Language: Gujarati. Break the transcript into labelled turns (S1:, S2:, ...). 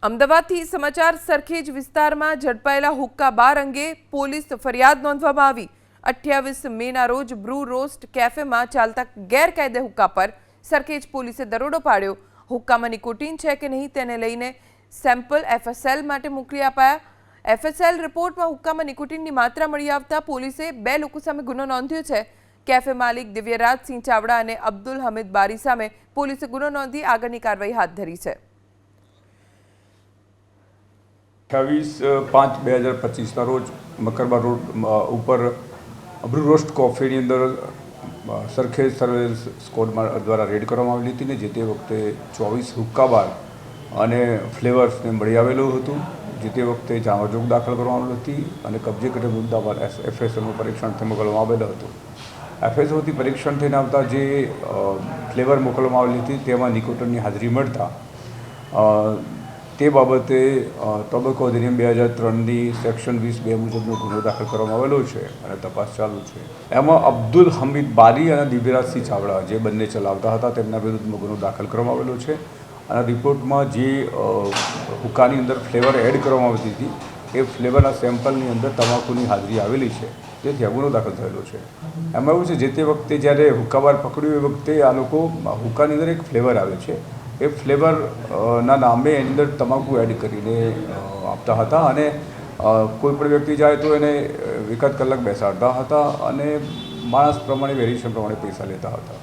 S1: અમદાવાદથી સમાચાર સરખેજ વિસ્તારમાં ઝડપાયેલા હુક્કા બાર અંગે પોલીસ ફરિયાદ નોંધવામાં આવી। 28 મેના રોજ બ્રૂ રોસ્ટ કેફેમાં ચાલતા ગેરકાયદે હુક્કા પર સરખેજ પોલીસે દરોડો પાડ્યો। હુક્કામાં નિકોટીન છે કે નહીં તેને લઈને સેમ્પલ એફએસએલ માટે મોકલી અપાયા। એફએસએલ રિપોર્ટમાં હુક્કામાં નિકોટીનની માત્રા મળી આવતા પોલીસે 2 લોકો સામે ગુનો નોંધ્યો છે। કેફે માલિક દિવ્યરાજસિંહ ચાવડા અને અબ્દુલ હમીદ બારી સામે પોલીસે ગુનો નોંધી આગળની કાર્યવાહી હાથ ધરી છે।
S2: 28/5/2025 રોજ મકરબા રોડ ઉપર બ્રૂ રોસ્ટ કોફીની અંદર સરખેજ સર્વેલન્સ સ્કોડ દ્વારા રેડ કરવામાં આવેલી હતી ને જે તે વખતે 24 હુક્કા બાર અને ફ્લેવર્સને મળી આવેલું હતું। જે તે વખતે જામજોગ દાખલ કરવામાં આવી હતી અને કબજે કરેલ મુદ્દામાલ એફએસએલનું પરીક્ષણ મોકલવામાં આવેલું હતું। એફએસએલથી પરીક્ષણ થઈને આવતા જે ફ્લેવર મોકલવામાં આવેલી હતી તેમાં નિકોટીનની હાજરી મળતા તે બાબતે તબક્કો અધિનિયમ 2003ની સેક્શન 20(2) મુજબનો ગુનો દાખલ કરવામાં આવેલો છે અને તપાસ ચાલુ છે। એમાં અબ્દુલ હમીદ બારી અને દિવ્યરાજસિંહ ચાવડા જે બંને ચલાવતા હતા તેમના વિરુદ્ધમાં ગુનો દાખલ કરવામાં આવેલો છે અને રિપોર્ટમાં જે હુક્કાની અંદર ફ્લેવર એડ કરવામાં આવતી હતી એ ફ્લેવરના સેમ્પલની અંદર તમાકુની હાજરી આવેલી છે તેથી આ ગુનો દાખલ થયેલો છે। એમાં એવું છે જે તે વખતે જ્યારે હુક્કા બાર પકડ્યું એ વખતે આ લોકો હુક્કાની અંદર એક ફ્લેવર આવે છે એ ફ્લેવરના નામે એની અંદર તમાકુ એડ કરીને આપતા હતા અને કોઈ પણ વ્યક્તિ જાય તો એને એકાદ કલાક બેસાડતા હતા અને માણસ પ્રમાણે વેરિએશન પ્રમાણે પૈસા લેતા હતા।